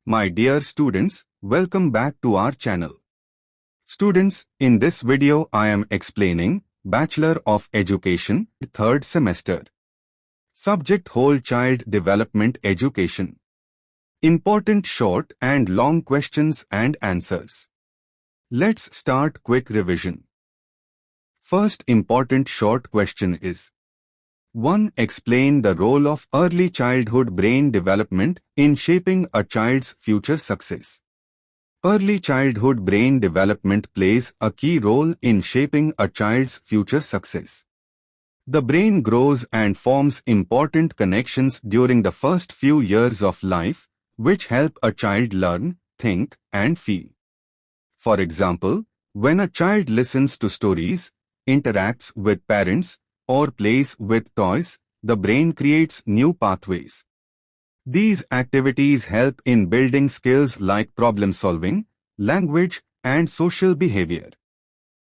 My dear students, welcome back to our channel. Students, in this video I am explaining Bachelor of Education, 3rd semester. Subject Whole Child Development Education. Important short and long questions and answers. Let's start quick revision. First important short question is 1. Explain the role of early childhood brain development in shaping a child's future success. Early childhood brain development plays a key role in shaping a child's future success. The brain grows and forms important connections during the first few years of life, which help a child learn, think, and feel. For example, when a child listens to stories, interacts with parents, or plays with toys, the brain creates new pathways. These activities help in building skills like problem solving, language, and social behavior.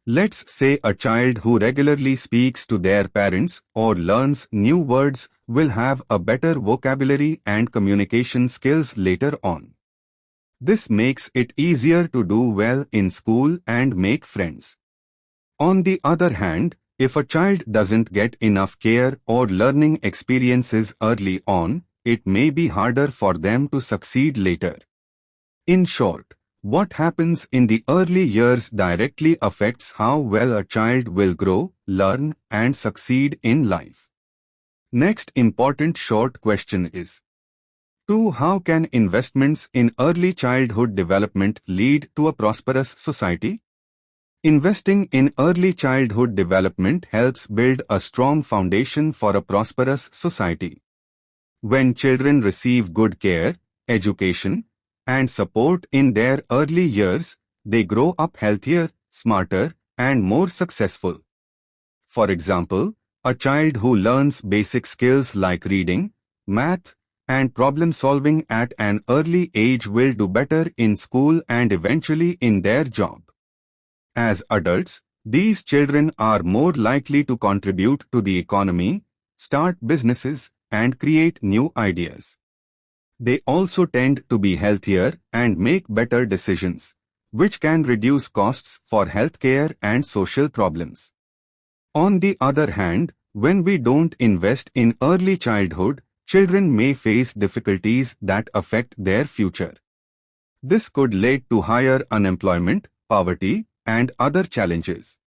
Let's say a child who regularly speaks to their parents or learns new words will have a better vocabulary and communication skills later on. This makes it easier to do well in school and make friends. On the other hand, if a child doesn't get enough care or learning experiences early on, it may be harder for them to succeed later. In short, what happens in the early years directly affects how well a child will grow, learn, and succeed in life. Next important short question is 2. How can investments in early childhood development lead to a prosperous society? Investing in early childhood development helps build a strong foundation for a prosperous society. When children receive good care, education, and support in their early years, they grow up healthier, smarter, and more successful. For example, a child who learns basic skills like reading, math, and problem solving at an early age will do better in school and eventually in their job. As adults, these children are more likely to contribute to the economy, start businesses, and create new ideas. They also tend to be healthier and make better decisions, which can reduce costs for healthcare and social problems. On the other hand, when we don't invest in early childhood, children may face difficulties that affect their future. This could lead to higher unemployment, poverty, and other challenges.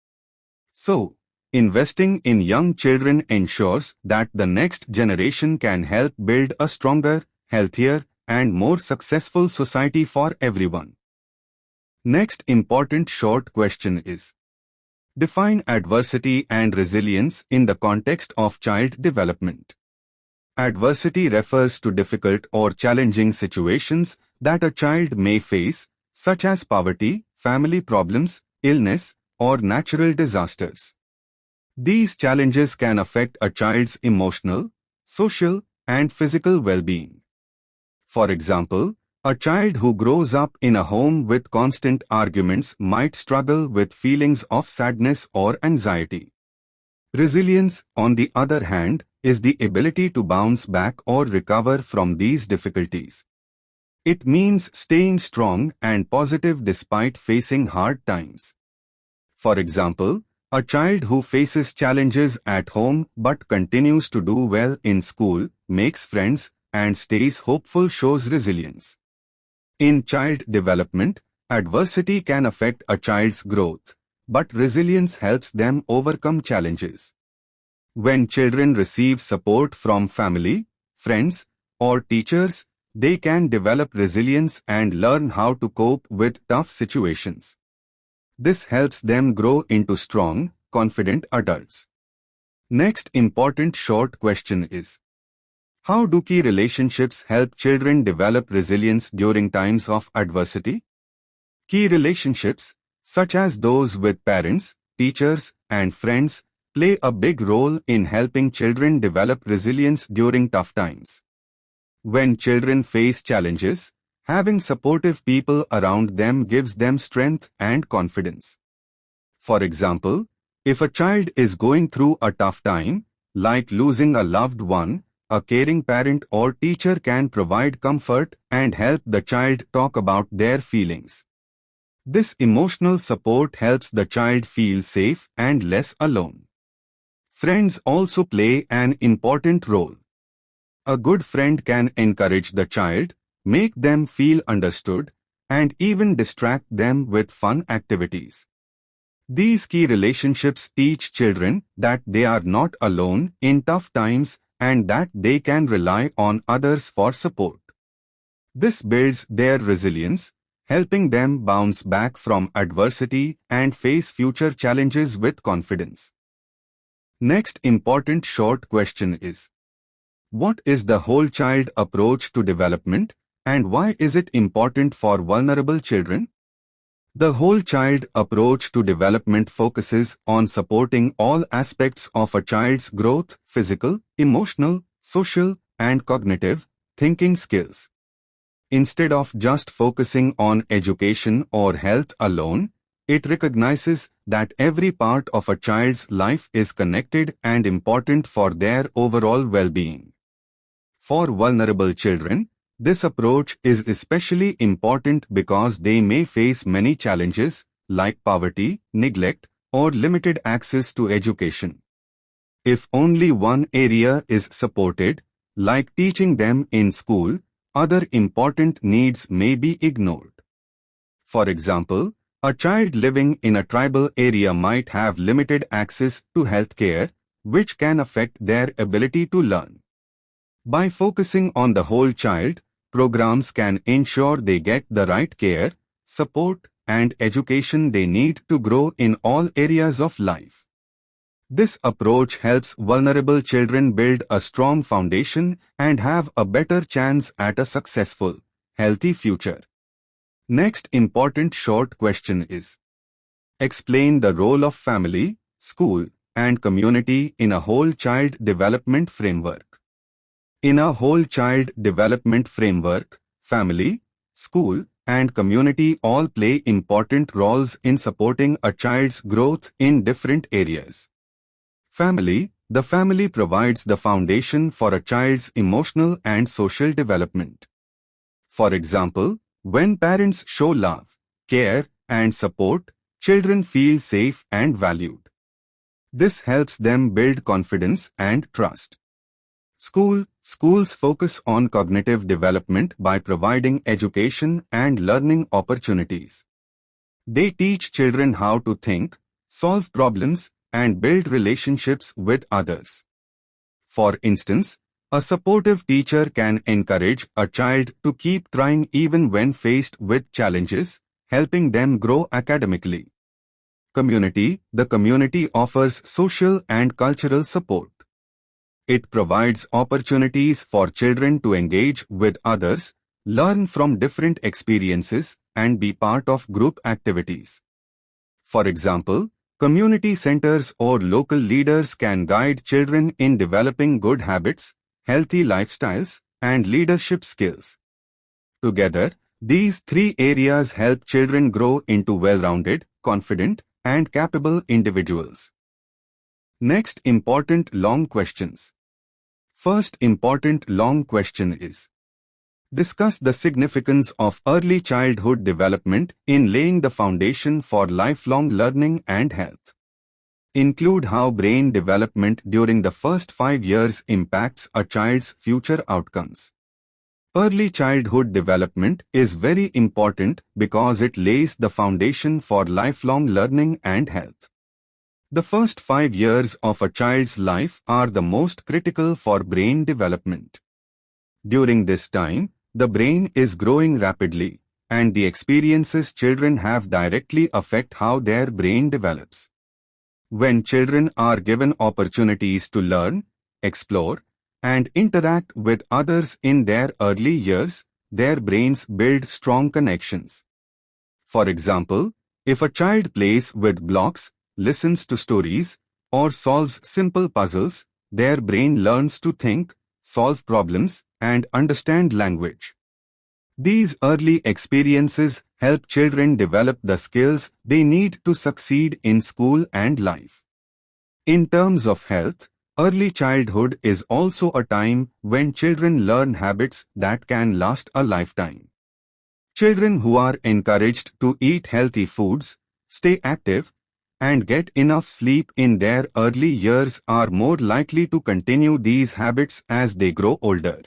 So, investing in young children ensures that the next generation can help build a stronger, healthier, and more successful society for everyone. Next important short question is: define adversity and resilience in the context of child development. Adversity refers to difficult or challenging situations that a child may face, such as poverty, family problems, illness, or natural disasters. These challenges can affect a child's emotional, social, and physical well-being. For example, a child who grows up in a home with constant arguments might struggle with feelings of sadness or anxiety. Resilience, on the other hand, is the ability to bounce back or recover from these difficulties. It means staying strong and positive despite facing hard times. For example, a child who faces challenges at home but continues to do well in school, makes friends, and stays hopeful shows resilience. In child development, adversity can affect a child's growth, but resilience helps them overcome challenges. When children receive support from family, friends, or teachers, they can develop resilience and learn how to cope with tough situations. This helps them grow into strong, confident adults. Next important short question is: how do key relationships help children develop resilience during times of adversity? Key relationships, such as those with parents, teachers, and friends, play a big role in helping children develop resilience during tough times. When children face challenges, having supportive people around them gives them strength and confidence. For example, if a child is going through a tough time, like losing a loved one, a caring parent or teacher can provide comfort and help the child talk about their feelings. This emotional support helps the child feel safe and less alone. Friends also play an important role. A good friend can encourage the child, make them feel understood, and even distract them with fun activities. These key relationships teach children that they are not alone in tough times and that they can rely on others for support. This builds their resilience, helping them bounce back from adversity and face future challenges with confidence. Next important short question is: what is the whole child approach to development, and why is it important for vulnerable children? The whole child approach to development focuses on supporting all aspects of a child's growth: physical, emotional, social, and cognitive thinking skills. Instead of just focusing on education or health alone, it recognizes that every part of a child's life is connected and important for their overall well-being. For vulnerable children, this approach is especially important because they may face many challenges like poverty, neglect, or limited access to education. If only one area is supported, like teaching them in school, other important needs may be ignored. For example, a child living in a tribal area might have limited access to health care, which can affect their ability to learn. By focusing on the whole child, programs can ensure they get the right care, support, and education they need to grow in all areas of life. This approach helps vulnerable children build a strong foundation and have a better chance at a successful, healthy future. Next important short question is: explain the role of family, school, and community in a whole child development framework. In a whole child development framework, family, school, and community all play important roles in supporting a child's growth in different areas. Family: the family provides the foundation for a child's emotional and social development. For example, when parents show love, care, and support, children feel safe and valued. This helps them build confidence and trust. Schools focus on cognitive development by providing education and learning opportunities. They teach children how to think, solve problems, and build relationships with others. For instance, a supportive teacher can encourage a child to keep trying even when faced with challenges, helping them grow academically. Community: the community offers social and cultural support. It provides opportunities for children to engage with others, learn from different experiences, and be part of group activities. For example, community centers or local leaders can guide children in developing good habits, healthy lifestyles, and leadership skills. Together, these three areas help children grow into well-rounded, confident, and capable individuals. Next important long questions. First important long question is: discuss the significance of early childhood development in laying the foundation for lifelong learning and health. Include how brain development during the first 5 years impacts a child's future outcomes. Early childhood development is very important because it lays the foundation for lifelong learning and health. The first 5 years of a child's life are the most critical for brain development. During this time, the brain is growing rapidly, and the experiences children have directly affect how their brain develops. When children are given opportunities to learn, explore, and interact with others in their early years, their brains build strong connections. For example, if a child plays with blocks, listens to stories, or solves simple puzzles, their brain learns to think, solve problems, and understand language. These early experiences help children develop the skills they need to succeed in school and life. In terms of health, Early childhood is also a time when children learn habits that can last a lifetime. Children who are encouraged to eat healthy foods, stay active, and get enough sleep in their early years are more likely to continue these habits as they grow older.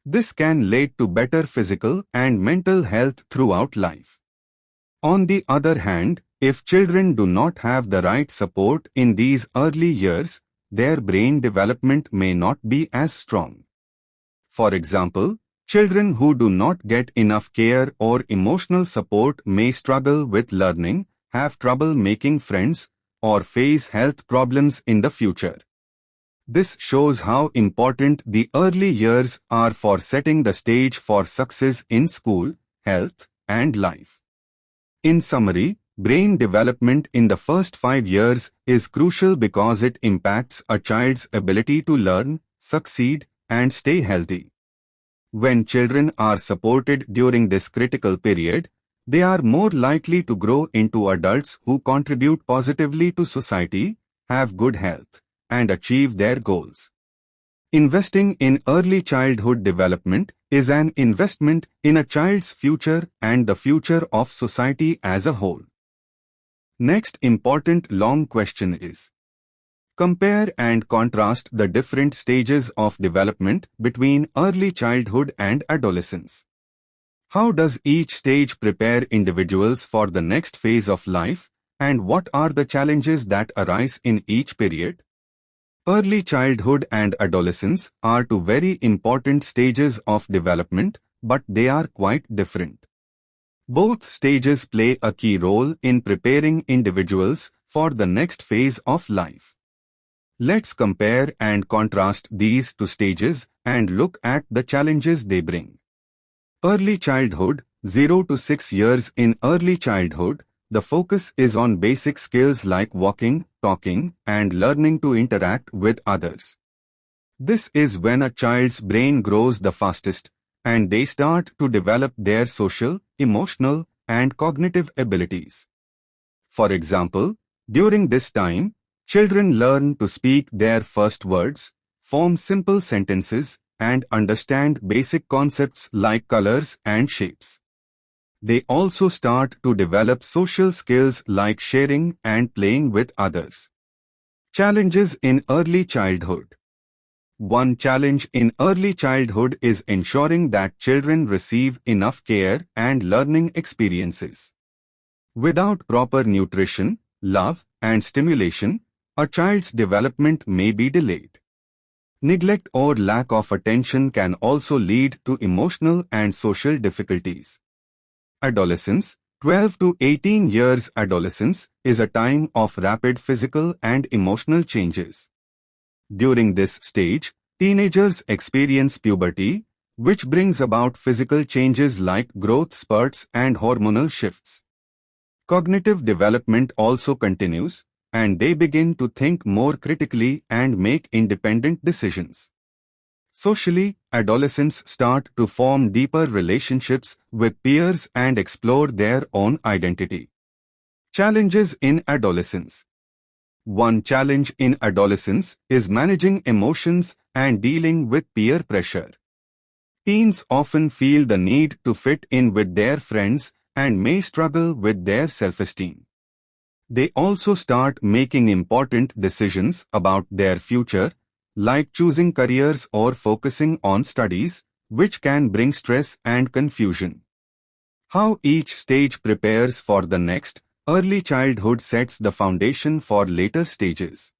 This can lead to better physical and mental health throughout life. On the other hand, if children do not have the right support in these early years, their brain development may not be as strong. For example, children who do not get enough care or emotional support may struggle with learning, have trouble making friends, or face health problems in the future. This shows how important the early years are for setting the stage for success in school, health, and life. In summary, brain development in the first 5 years is crucial because it impacts a child's ability to learn, succeed, and stay healthy. When children are supported during this critical period, they are more likely to grow into adults who contribute positively to society, have good health, and achieve their goals. Investing in early childhood development is an investment in a child's future and the future of society as a whole. Next important long question is: compare and contrast the different stages of development between early childhood and adolescence. How does each stage prepare individuals for the next phase of life, and what are the challenges that arise in each period? Early childhood and adolescence are two very important stages of development, but they are quite different. Both stages play a key role in preparing individuals for the next phase of life. Let's compare and contrast these two stages and look at the challenges they bring. Early childhood, 0 to 6 years. In early childhood, the focus is on basic skills like walking, talking, and learning to interact with others. This is when a child's brain grows the fastest, and they start to develop their social, emotional, and cognitive abilities. For example, during this time, children learn to speak their first words, form simple sentences, and understand basic concepts like colors and shapes. They also start to develop social skills like sharing and playing with others. Challenges in early childhood. One challenge in early childhood is ensuring that children receive enough care and learning experiences. Without proper nutrition, love, and stimulation, a child's development may be delayed. Neglect or lack of attention can also lead to emotional and social difficulties. Adolescence, 12 to 18 years. Adolescence is a time of rapid physical and emotional changes. During this stage, teenagers experience puberty, which brings about physical changes like growth spurts and hormonal shifts. Cognitive development also continues, and they begin to think more critically and make independent decisions. Socially, adolescents start to form deeper relationships with peers and explore their own identity. Challenges in adolescence. One challenge in adolescence is managing emotions and dealing with peer pressure. Teens often feel the need to fit in with their friends and may struggle with their self-esteem. They also start making important decisions about their future, like choosing careers or focusing on studies, which can bring stress and confusion. How each stage prepares for the next. Early childhood sets the foundation for later stages.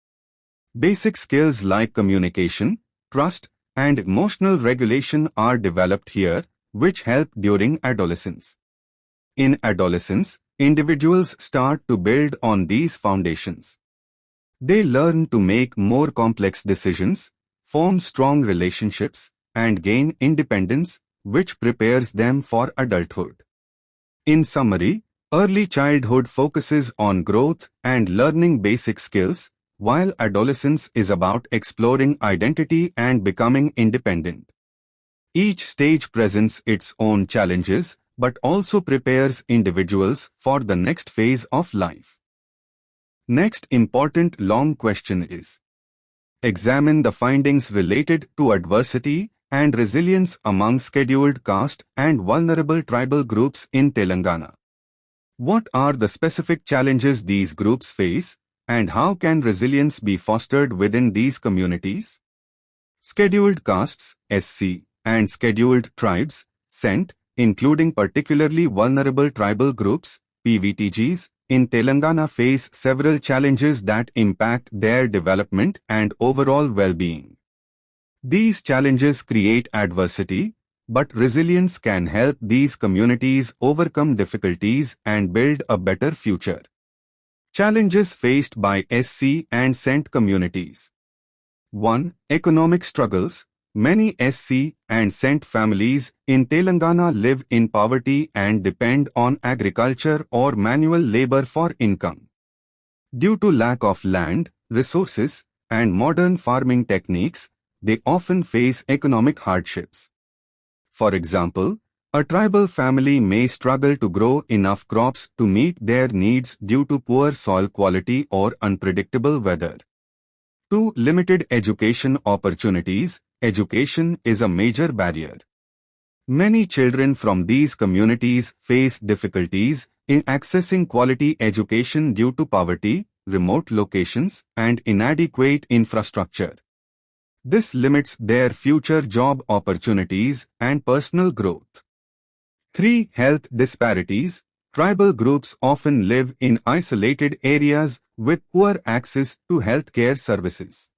Basic skills like communication, trust, and emotional regulation are developed here, which help during adolescence. In adolescence, individuals start to build on these foundations. They learn to make more complex decisions, form strong relationships, and gain independence, which prepares them for adulthood. In summary, early childhood focuses on growth and learning basic skills, while adolescence is about exploring identity and becoming independent. Each stage presents its own challenges, but also prepares individuals for the next phase of life. Next important long question is: examine the findings related to adversity and resilience among scheduled caste and vulnerable tribal groups in Telangana. What are the specific challenges these groups face, and how can resilience be fostered within these communities? Scheduled castes, SC, and scheduled tribes, SENT, including particularly vulnerable tribal groups, PVTGs, in Telangana face several challenges that impact their development and overall well-being. These challenges create adversity, but resilience can help these communities overcome difficulties and build a better future. Challenges faced by SC and SENT communities. 1. Economic struggles. Many SC and SENT families in Telangana live in poverty and depend on agriculture or manual labor for income. Due to lack of land, resources, and modern farming techniques, they often face economic hardships. For example, a tribal family may struggle to grow enough crops to meet their needs due to poor soil quality or unpredictable weather. 2. Limited education opportunities. Education is a major barrier. Many children from these communities face difficulties in accessing quality education due to poverty, remote locations, and inadequate infrastructure. This limits their future job opportunities and personal growth. 3. Health disparities. Tribal groups often live in isolated areas with poor access to healthcare services.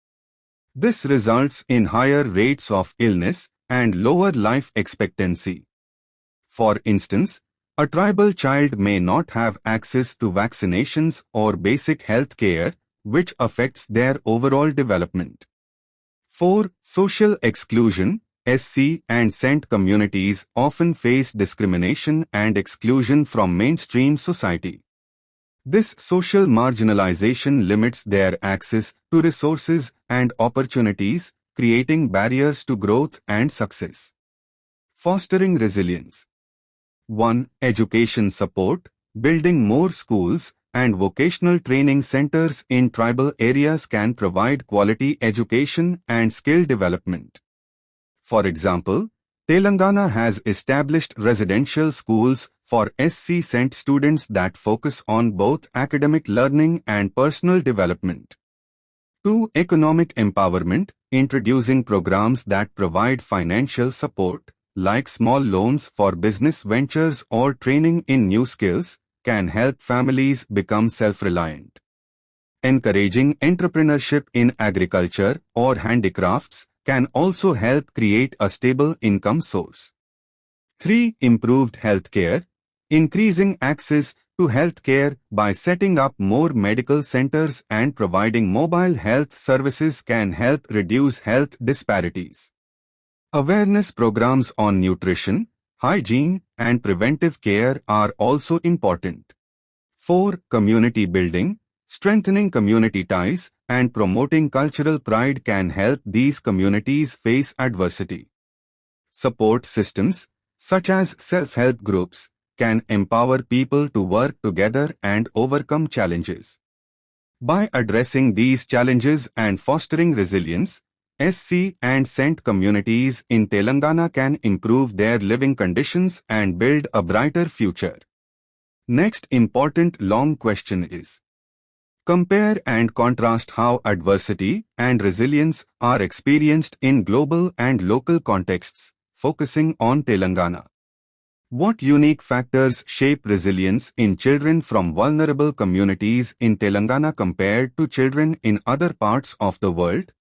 This results in higher rates of illness and lower life expectancy. For instance, a tribal child may not have access to vaccinations or basic health care, which affects their overall development. 4. Social exclusion. SC and SENT communities often face discrimination and exclusion from mainstream society. This social marginalization limits their access to resources and opportunities, creating barriers to growth and success. Fostering resilience. 1. Education support. Building more schools and vocational training centers in tribal areas can provide quality education and skill development. For example, Telangana has established residential schools for SC SENT students that focus on both academic learning and personal development. 2. Economic empowerment. Introducing programs that provide financial support, like small loans for business ventures or training in new skills, can help families become self-reliant. Encouraging entrepreneurship in agriculture or handicrafts can also help create a stable income source. 3. Improved healthcare. Increasing access to healthcare by setting up more medical centers and providing mobile health services can help reduce health disparities. Awareness programs on nutrition, hygiene, and preventive care are also important. 4. Community building. Strengthening community ties and promoting cultural pride can help these communities face adversity. Support systems, such as self-help groups, can empower people to work together and overcome challenges. By addressing these challenges and fostering resilience, SC and SENT communities in Telangana can improve their living conditions and build a brighter future. Next important long question is: compare and contrast how adversity and resilience are experienced in global and local contexts, focusing on Telangana. What unique factors shape resilience in children from vulnerable communities in Telangana compared to children in other parts of the world?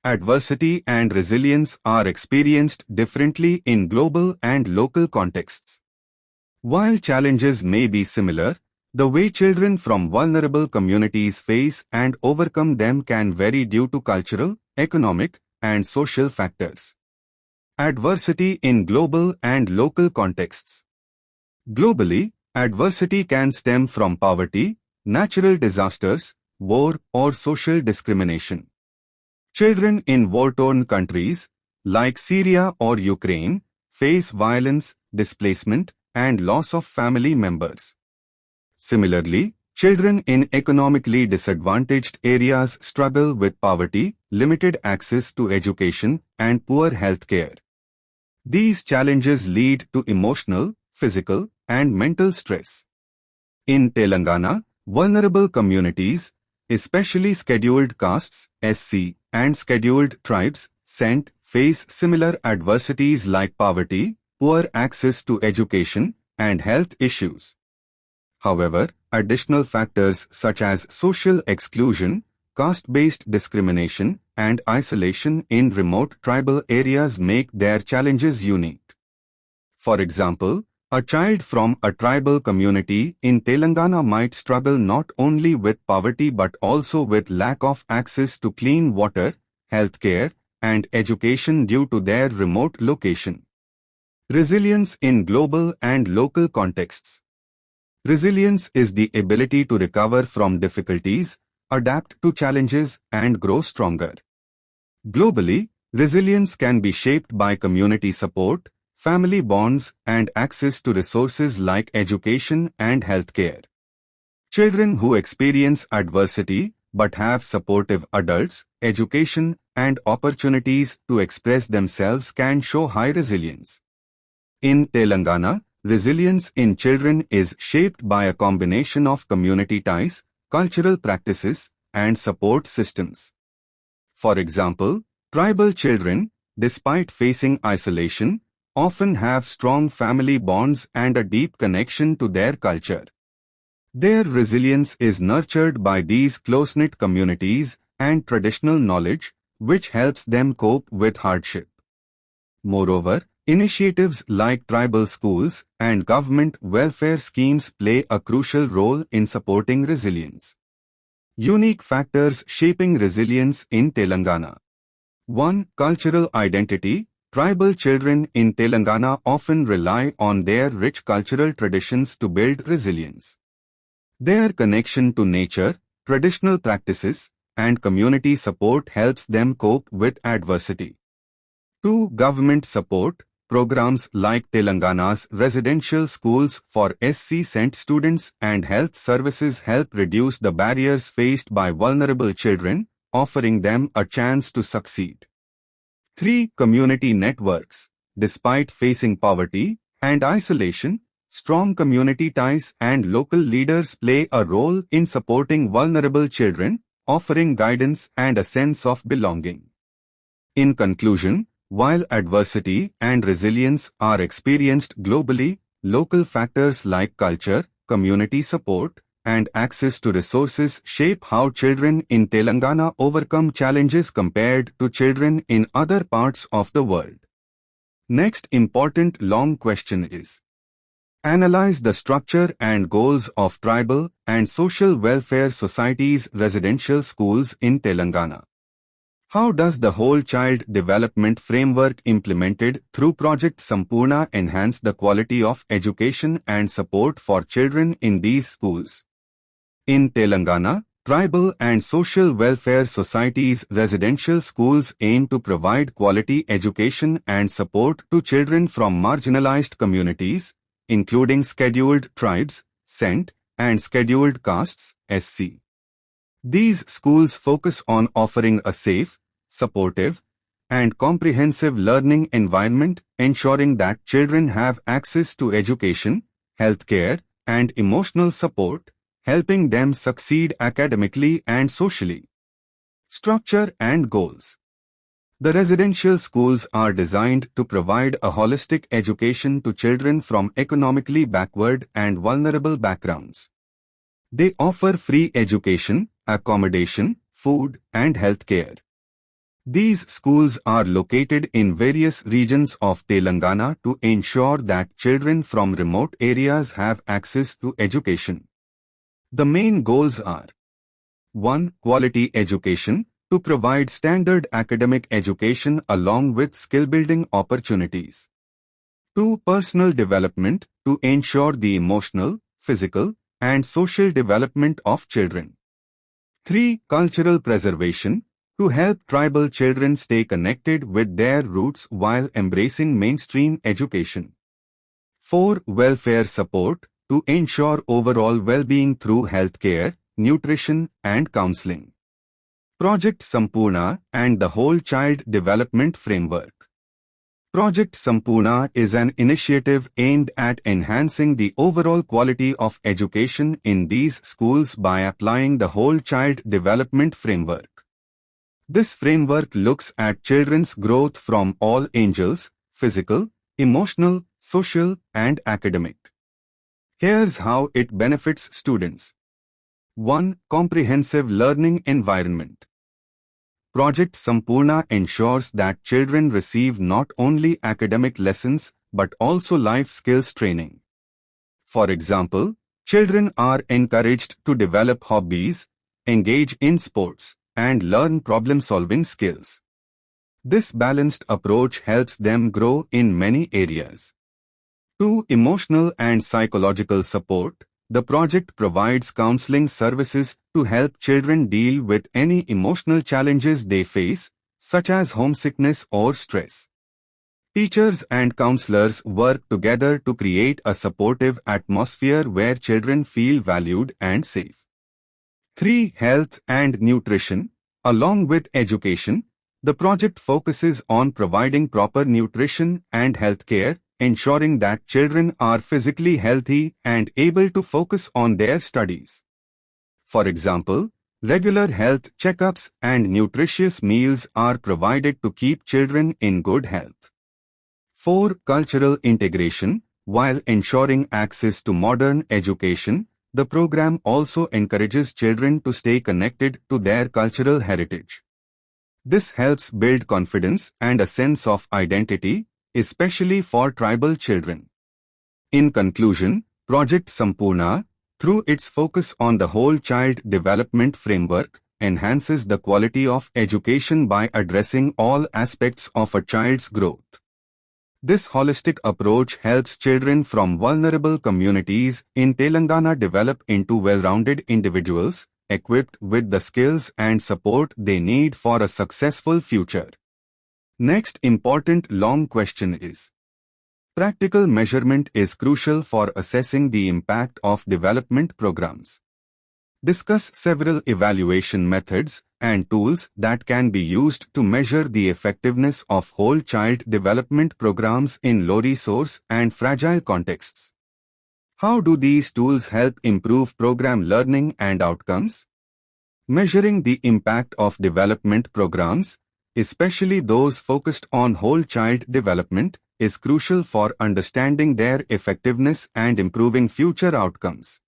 Adversity and resilience are experienced differently in global and local contexts. While challenges may be similar, the way children from vulnerable communities face and overcome them can vary due to cultural, economic, and social factors. Adversity in global and local contexts. Globally, adversity can stem from poverty, natural disasters, war, or social discrimination. Children in war-torn countries, like Syria or Ukraine, face violence, displacement, and loss of family members. Similarly, Children in economically disadvantaged areas struggle with poverty, limited access to education, and poor health care. These challenges lead to emotional, physical, and mental stress. In Telangana, vulnerable communities, especially scheduled castes, SC, and scheduled tribes, SENT, face similar adversities like poverty, poor access to education, and health issues. However, additional factors such as social exclusion, caste-based discrimination, and isolation in remote tribal areas make their challenges unique. For example, a child from a tribal community in Telangana might struggle not only with poverty but also with lack of access to clean water, health care, and education due to their remote location. Resilience in global and local contexts. Resilience is the ability to recover from difficulties, adapt to challenges, and grow stronger. Globally, resilience can be shaped by community support, family bonds, and access to resources like education and healthcare. Children who experience adversity but have supportive adults, education, and opportunities to express themselves can show high resilience. In Telangana, resilience in children is shaped by a combination of community ties, cultural practices, and support systems. For example, tribal children, despite facing isolation, often have strong family bonds and a deep connection to their culture. Their resilience is nurtured by these close-knit communities and traditional knowledge, which helps them cope with hardship. Moreover, initiatives like tribal schools and government welfare schemes play a crucial role in supporting resilience. Unique factors shaping resilience in Telangana. 1. Cultural identity. Tribal children in Telangana often rely on their rich cultural traditions to build resilience. Their connection to nature, traditional practices, and community support helps them cope with adversity. 2. Government support. Programs like Telangana's residential schools for SC-sent students and health services help reduce the barriers faced by vulnerable children, offering them a chance to succeed. 3. Community networks. Despite facing poverty and isolation, strong community ties and local leaders play a role in supporting vulnerable children, offering guidance and a sense of belonging. In conclusion, while adversity and resilience are experienced globally, local factors like culture, community support, and access to resources shape how children in Telangana overcome challenges compared to children in other parts of the world. Next important long question is: analyze the structure and goals of tribal and social welfare societies' residential schools in Telangana. How does the whole child development framework implemented through Project Sampurna enhance the quality of education and support for children in these schools? In Telangana, tribal and social welfare societies' residential schools aim to provide quality education and support to children from marginalized communities, including scheduled tribes, SENT, and scheduled castes, SC. These schools focus on offering a safe, supportive, and comprehensive learning environment, ensuring that children have access to education, healthcare, and emotional support, helping them succeed academically and socially. Structure and goals. The residential schools are designed to provide a holistic education to children from economically backward and vulnerable backgrounds. They offer free education, accommodation, food, and health care. These schools are located in various regions of Telangana to ensure that children from remote areas have access to education. The main goals are: 1. Quality education, to provide standard academic education along with skill-building opportunities. 2. Personal development, to ensure the emotional, physical, and social development of children. 3. Cultural preservation, to help tribal children stay connected with their roots while embracing mainstream education. 4. Welfare support, to ensure overall well-being through healthcare, nutrition, and counseling. Project Sampurna and the Whole Child Development Framework. Project Sampurna is an initiative aimed at enhancing the overall quality of education in these schools by applying the Whole Child Development Framework. This framework looks at children's growth from all angles: physical, emotional, social, and academic. Here's how it benefits students. 1. Comprehensive learning environment. Project Sampurna ensures that children receive not only academic lessons but also life skills training. For example, children are encouraged to develop hobbies, engage in sports, and learn problem-solving skills. This balanced approach helps them grow in many areas. 2. Emotional and psychological support. The project provides counseling services to help children deal with any emotional challenges they face, such as homesickness or stress. Teachers and counselors work together to create a supportive atmosphere where children feel valued and safe. 3. Health and nutrition. Along with education, the project focuses on providing proper nutrition and health care, ensuring that children are physically healthy and able to focus on their studies. For example, regular health checkups and nutritious meals are provided to keep children in good health. 4. Cultural integration. While ensuring access to modern education, the program also encourages children to stay connected to their cultural heritage. This helps build confidence and a sense of identity, especially for tribal children. In conclusion, Project Sampurna, through its focus on the Whole Child Development Framework, enhances the quality of education by addressing all aspects of a child's growth. This holistic approach helps children from vulnerable communities in Telangana develop into well-rounded individuals, equipped with the skills and support they need for a successful future. Next important long question is: practical measurement is crucial for assessing the impact of development programs. Discuss several evaluation methods and tools that can be used to measure the effectiveness of whole child development programs in low-resource and fragile contexts. How do these tools help improve program learning and outcomes? Measuring the impact of development programs, especially those focused on whole child development, is crucial for understanding their effectiveness and improving future outcomes.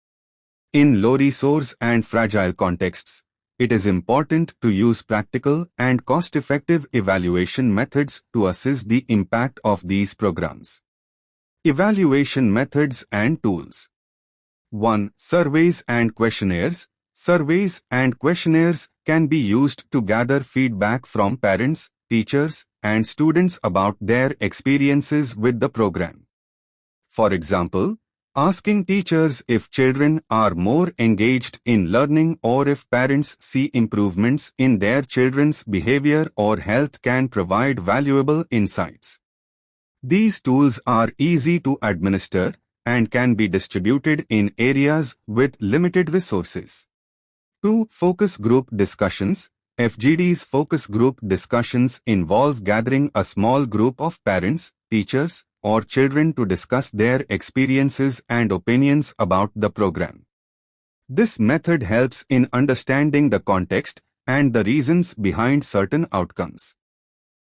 In low-resource and fragile contexts, it is important to use practical and cost-effective evaluation methods to assess the impact of these programs. Evaluation methods and tools. 1. Surveys and questionnaires. Surveys and questionnaires can be used to gather feedback from parents, teachers, and students about their experiences with the program. For example, asking teachers if children are more engaged in learning or if parents see improvements in their children's behavior or health can provide valuable insights. These tools are easy to administer and can be distributed in areas with limited resources. 2. Focus group discussions. FGD's focus group discussions involve gathering a small group of parents, teachers, or children to discuss their experiences and opinions about the program. This method helps in understanding the context and the reasons behind certain outcomes.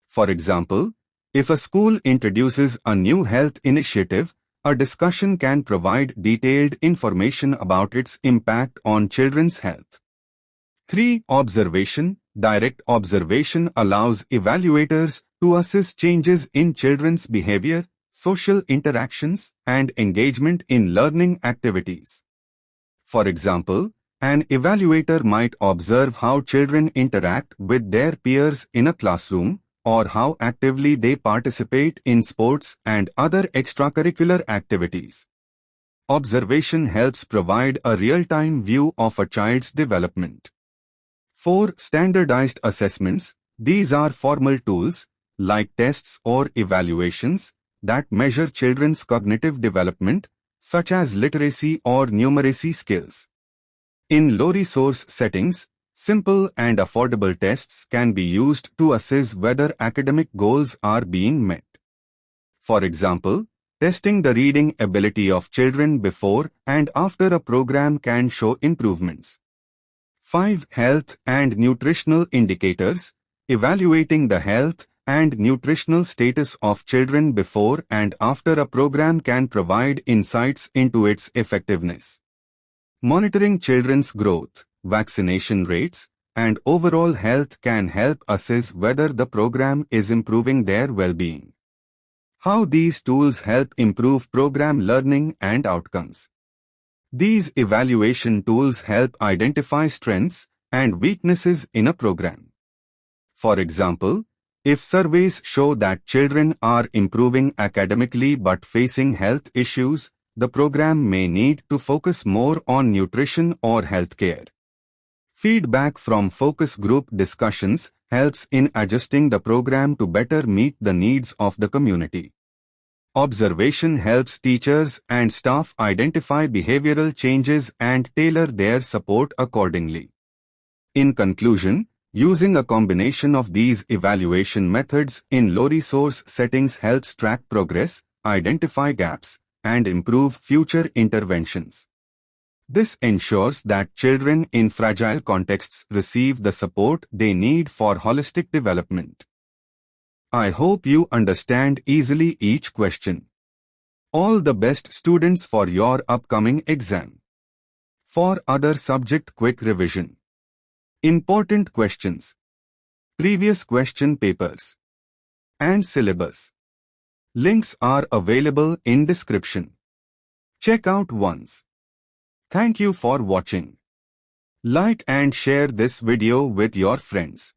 For example, if a school introduces a new health initiative, a discussion can provide detailed information about its impact on children's health. 3. Observation. Direct observation allows evaluators to assess changes in children's behavior, social interactions, and engagement in learning activities. For example, an evaluator might observe how children interact with their peers in a classroom, or how actively they participate in sports and other extracurricular activities. Observation helps provide a real-time view of a child's development. 4. Standardized assessments. These are formal tools, like tests or evaluations, that measure children's cognitive development, such as literacy or numeracy skills. In low-resource settings, simple and affordable tests can be used to assess whether academic goals are being met. For example, testing the reading ability of children before and after a program can show improvements. 5. Health and nutritional indicators. Evaluating the health and nutritional status of children before and after a program can provide insights into its effectiveness. Monitoring children's growth, vaccination rates, and overall health can help assess whether the program is improving their well-being. How these tools help improve program learning and outcomes. These evaluation tools help identify strengths and weaknesses in a program. For example, if surveys show that children are improving academically but facing health issues, the program may need to focus more on nutrition or healthcare. Feedback from focus group discussions helps in adjusting the program to better meet the needs of the community. Observation helps teachers and staff identify behavioral changes and tailor their support accordingly. In conclusion, using a combination of these evaluation methods in low-resource settings helps track progress, identify gaps, and improve future interventions. This ensures that children in fragile contexts receive the support they need for holistic development. I hope you understand easily each question. All the best, students, for your upcoming exam. For other subject quick revision. Important questions. Previous question papers. And syllabus. Links are available in description. Check out once. Thank you for watching. Like and share this video with your friends.